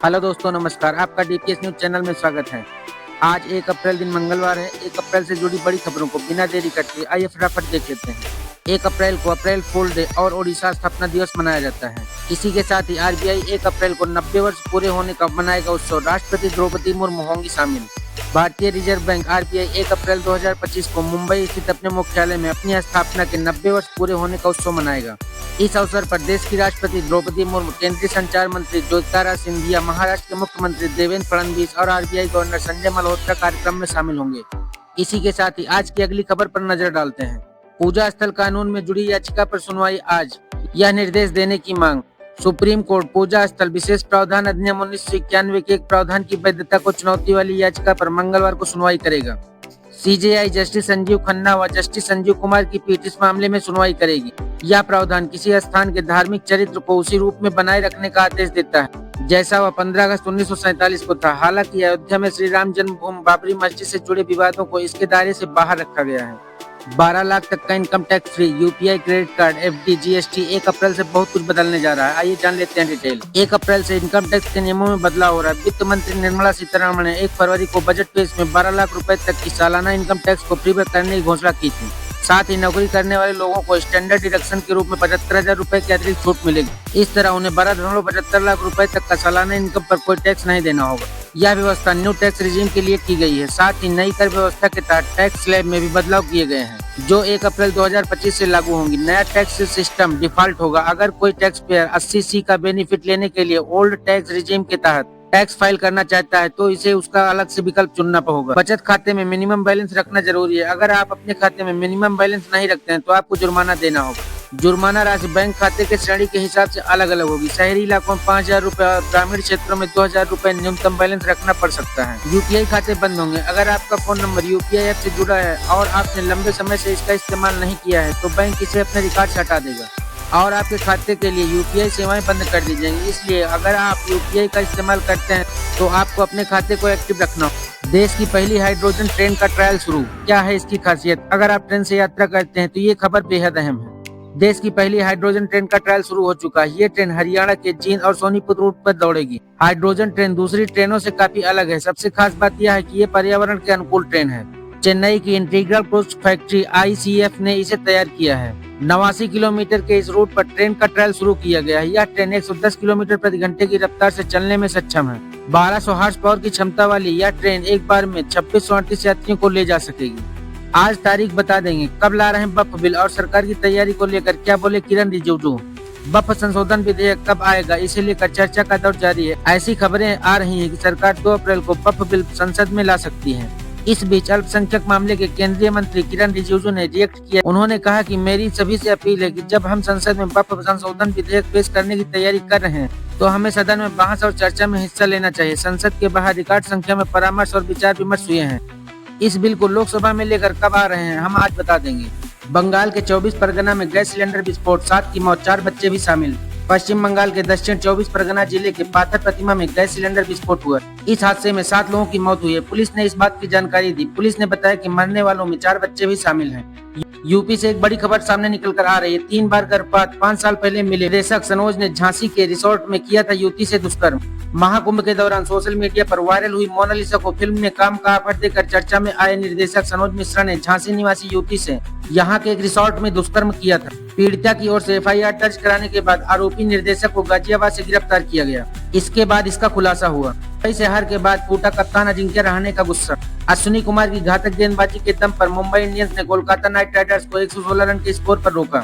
Hello दोस्तों, नमस्कार। आपका डीपीएस न्यूज चैनल में स्वागत है। आज 1 अप्रैल दिन मंगलवार है। 1 अप्रैल से जुड़ी बड़ी खबरों को बिना देरी करके आइए फटाफट देख लेते हैं। 1 अप्रैल को अप्रैल फूल डे और ओडिशा स्थापना दिवस मनाया जाता है। इसी के साथ ही आरबीआई 1 अप्रैल को 90 वर्ष पूरे होने का मनाएगा उत्सव। राष्ट्रपति द्रौपदी मुर्मू होंगी शामिल। भारतीय रिजर्व बैंक आरबीआई 1 अप्रैल 2025 को मुंबई स्थित अपने मुख्यालय में अपनी स्थापना के 90 वर्ष पूरे होने का उत्सव मनाएगा। इस अवसर पर देश की राष्ट्रपति द्रौपदी मुर्मू, केंद्रीय संचार मंत्री ज्योतिरादित्य सिंधिया, महाराष्ट्र के मुख्यमंत्री देवेंद्र फडणवीस और आरबीआई गवर्नर संजय मल्होत्रा कार्यक्रम में शामिल होंगे। इसी के साथ ही आज की अगली खबर पर नजर डालते हैं। पूजा स्थल कानून में जुड़ी याचिका पर सुनवाई आज। यह निर्देश देने की मांग। सुप्रीम कोर्ट पूजा स्थल विशेष प्रावधान अधिनियम 1991 के एक प्रावधान की वैधता को चुनौती वाली याचिका पर मंगलवार को सुनवाई करेगा। सीजेआई जस्टिस संजीव खन्ना व जस्टिस संजीव कुमार की पीठ इस मामले में सुनवाई करेगी। यह प्रावधान किसी स्थान के धार्मिक चरित्र को उसी रूप में बनाए रखने का आदेश देता है जैसा वह 15 अगस्त 1947 को था। हालांकि अयोध्या में श्री राम जन्मभूमि बाबरी मस्जिद से जुड़े विवादों को इसके दायरे से बाहर रखा गया है। 12 लाख तक का income tax free UPI credit card FD GST 1 अप्रैल से बहुत कुछ बदलने जा रहा है। आइए जान लेते हैं डिटेल। 1 अप्रैल से इनकम टैक्स के नियमों में बदलाव हो रहा है। वित्त मंत्री निर्मला सीतारमण ने 1 फरवरी को बजट पेश में 12 लाख रुपए तक की सालाना इनकम टैक्स को फ्री करने की घोषणा की थी। साथ ही नौकरी करने वाले लोगों को स्टैंडर्ड डिडक्शन के रूप में 75,000 रुपए की अतिरिक्त छूट मिलेगी। इस तरह उन्हें 12.75 लाख रुपए तक का सालाना इनकम पर कोई टैक्स नहीं देना होगा। यह व्यवस्था न्यू टैक्स रिजीम के लिए की गई है। साथ ही नई कर व्यवस्था के तहत टैक्स स्लैब में भी बदलाव किए गए हैं जो 1 अप्रैल 2025 से लागू होंगी। नया टैक्स सिस्टम डिफॉल्ट होगा। अगर कोई टैक्स पेयर 80C का बेनिफिट लेने के लिए ओल्ड टैक्स रिजीम के तहत टैक्स फाइल करना चाहता है तो इसे उसका अलग से विकल्प चुनना होगा। बचत खाते में मिनिमम बैलेंस रखना जरूरी है। अगर आप अपने खाते में मिनिमम बैलेंस नहीं रखते हैं तो आपको जुर्माना देना होगा। जुर्माना राशि बैंक खाते के श्रेणी के हिसाब से अलग अलग होगी। शहरी इलाकों में 5,000 रुपए और ग्रामीण क्षेत्रों में 2,000 रुपए न्यूनतम बैलेंस रखना पड़ सकता है। यूपीआई खाते बंद होंगे। अगर आपका फोन नंबर यूपीआई ऐप से जुड़ा है और आपने लंबे समय से इसका इस्तेमाल नहीं किया है तो बैंक इसे अपने रिकॉर्ड से हटा देगा और आपके खाते के लिए यूपीआई सेवाएं बंद कर दी जाएंगी। इसलिए अगर आप यूपीआई का इस्तेमाल करते हैं तो आपको अपने खाते को एक्टिव रखना होगा। देश की पहली हाइड्रोजन ट्रेन का ट्रायल शुरू। क्या है इसकी खासियत? अगर आप ट्रेन से यात्रा करते हैं तो ये खबर बेहद अहम है। देश की पहली हाइड्रोजन ट्रेन का ट्रायल शुरू हो चुका है। ये ट्रेन हरियाणा के जींद और सोनीपत रूट पर दौड़ेगी। हाइड्रोजन ट्रेन दूसरी ट्रेनों से काफी अलग है। सबसे खास बात यह है कि ये पर्यावरण के अनुकूल ट्रेन है। चेन्नई की इंटीग्रल प्रोडक्ट्स फैक्ट्री ICF ने इसे तैयार किया है। 89 किलोमीटर के इस रूट पर ट्रेन का ट्रायल शुरू किया गया है। यह ट्रेन 110 किलोमीटर प्रति घंटे की रफ्तार से चलने में सक्षम है। 1200 हॉर्स पावर की क्षमता वाली यह ट्रेन एक बार में 2638 यात्रियों को ले जा सकेगी। आज तारीख बता देंगे। कब ला रहे हैं बफ बिल और सरकार की तैयारी को लेकर क्या बोले किरण रिजिजू। बफ संशोधन विधेयक कब आएगा, इसे लेकर चर्चा का दौर जारी है। ऐसी खबरें आ रही हैं कि सरकार 2 अप्रैल को बफ बिल संसद में ला सकती है। इस बीच अल्पसंख्यक मामले के केंद्रीय मंत्री किरण रिजिजू ने रिएक्ट किया। उन्होंने कहा कि मेरी सभी से अपील है कि जब हम संसद में बफ संशोधन विधेयक पेश करने की तैयारी कर रहे हैं तो हमें सदन में बहस और चर्चा में हिस्सा लेना चाहिए। संसद के बाहर रिकॉर्ड संख्या में परामर्श और विचार विमर्श हुए हैं। इस बिल को लोकसभा में लेकर कब आ रहे हैं हम आज बता देंगे। बंगाल के 24 परगना में गैस सिलेंडर विस्फोट, 7 की मौत, 4 बच्चे भी शामिल। पश्चिम बंगाल के दक्षिण 24 परगना जिले के पाथर प्रतिमा में गैस सिलेंडर विस्फोट हुआ। इस हादसे में 7 लोगों की मौत हुई है। पुलिस ने इस बात की जानकारी दी। पुलिस ने बताया कि मरने वालों में 4 बच्चे भी शामिल हैं। यूपी से एक बड़ी खबर सामने निकल कर आ रही है। 3 बार गर्भपात, 5 साल पहले मिले निर्देशक सनोज ने झांसी के रिसोर्ट में किया था युवती से दुष्कर्म। महाकुंभ के दौरान सोशल मीडिया पर वायरल हुई मोनालिसा को फिल्म में काम का ऑफर देकर चर्चा में आए निर्देशक सनोज मिश्रा ने झांसी निवासी युवती से यहाँ के एक रिसोर्ट में दुष्कर्म किया था। पीड़िता की ओर से एफआईआर दर्ज कराने के बाद आरोपी निर्देशक को गाजियाबाद से गिरफ्तार किया गया। इसके बाद इसका खुलासा हुआ। मुंबई से हार के बाद टूटा कप्तान अजिंक्य रहाणे का गुस्सा। अश्विनी कुमार की घातक गेंदबाजी के दम पर मुंबई इंडियंस ने कोलकाता नाइट राइडर्स को 116 रन के स्कोर पर रोका।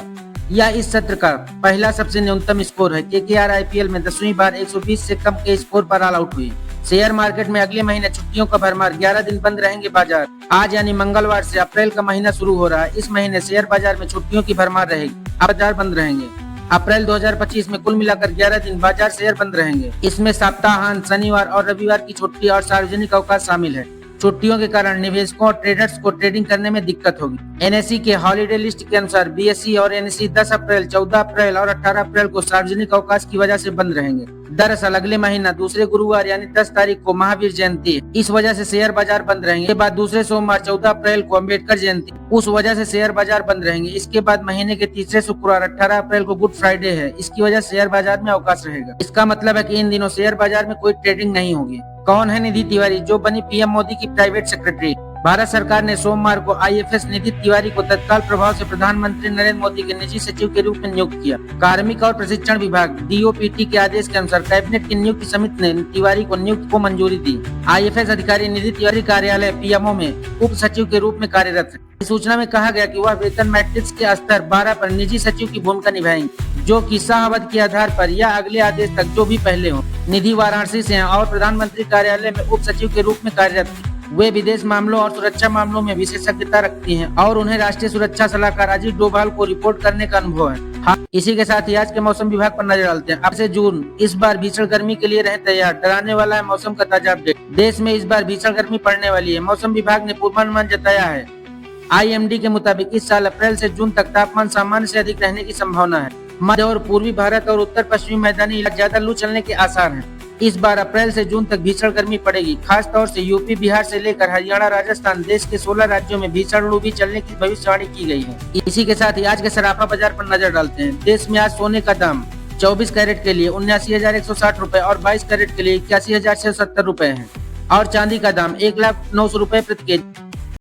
यह इस सत्र का पहला सबसे न्यूनतम स्कोर है। केकेआर आईपीएल में 10वीं बार 120 से कम के स्कोर पर ऑल आउट हुई। शेयर मार्केट में अगले महीने छुट्टियों का भरमार, 11 दिन बंद रहेंगे बाजार। आज यानी मंगलवार से अप्रैल का महीना शुरू हो रहा है। इस महीने शेयर बाजार में छुट्टियों की भरमार रहेगी। बाजार बंद रहेंगे। अप्रैल 2025 में कुल मिलाकर 11 दिन बाजार शेयर बंद रहेंगे। इसमें सप्ताहांत, शनिवार और रविवार की छुट्टी और सार्वजनिक अवकाश शामिल है। छुट्टियों के कारण निवेशकों और ट्रेडर्स को ट्रेडिंग करने में दिक्कत होगी। एनएसई के हॉलीडे लिस्ट के अनुसार बीएसई और एनएसई 10 अप्रैल, 14 अप्रैल और 18 अप्रैल को सार्वजनिक अवकाश की वजह से बंद रहेंगे। दरअसल अगले महीना दूसरे गुरुवार यानी 10 तारीख को महावीर जयंती है। इस वजह से शेयर बाजार बंद रहेंगे। के बाद दूसरे सोमवार 14 अप्रैल को अम्बेडकर जयंती, उस वजह से शेयर बाजार बंद रहेंगे। इसके बाद महीने के तीसरे शुक्रवार 18 अप्रैल को गुड फ्राइडे है, इसकी वजह से शेयर बाजार में अवकाश रहेगा। इसका मतलब है कि इन दिनों शेयर बाजार में कोई ट्रेडिंग नहीं होगी। कौन है निधि तिवारी, जो बनी पीएम मोदी की प्राइवेट सेक्रेटरी? भारत सरकार ने सोमवार को आईएफएस निधि तिवारी को तत्काल प्रभाव से प्रधानमंत्री नरेंद्र मोदी के निजी सचिव के रूप में नियुक्त किया। कार्मिक और प्रशिक्षण विभाग डीओपीटी के आदेश के अनुसार कैबिनेट की नियुक्ति समिति ने तिवारी को नियुक्त को मंजूरी दी। आईएफएस अधिकारी निधि तिवारी कार्यालय पीएमओ में उप सचिव के रूप में कार्यरत है। सूचना में कहा गया कि वह वेतन मैट्रिक्स के स्तर 12 पर निजी सचिव की भूमिका निभाएंगे, जो कि शाहबद के आधार पर या अगले आदेश तक जो भी पहले हो। निधि वाराणसी से हैं और प्रधानमंत्री कार्यालय में उप सचिव के रूप में कार्यरत हैं। वे विदेश मामलों और सुरक्षा मामलों में विशेषज्ञता रखती हैं और उन्हें राष्ट्रीय सुरक्षा सलाहकार अजीत डोभाल को रिपोर्ट करने का अनुभव है। हाँ, इसी के साथ ही आज के मौसम विभाग पर नजर डालते हैं। अब से जून, इस बार भीषण गर्मी के लिए रहें तैयार, डराने वाला है मौसम का ताजा अपडेट। देश में इस बार भीषण गर्मी पड़ने वाली है। मौसम विभाग ने पूर्वानुमान जताया है। आईएमडी के मुताबिक इस साल अप्रैल से जून तक तापमान सामान्य से अधिक रहने की संभावना है। मध्य और पूर्वी भारत और उत्तर पश्चिमी मैदानी इलाके ज्यादा लू चलने के आसार हैं। इस बार अप्रैल से जून तक भीषण गर्मी पड़ेगी। खास तौर से यूपी, बिहार से लेकर हरियाणा, राजस्थान, देश के 16 राज्यों में भीषण लू भी चलने की भविष्यवाणी की गई है। इसी के साथ ही आज के सराफा बाजार पर नजर डालते हैं। देश में आज सोने का दाम 24 कैरेट के लिए 79,160 रूपए और 22 कैरेट के लिए 81,670 रूपए है और चांदी का दाम 1,09,000 रूपए प्रति केजी।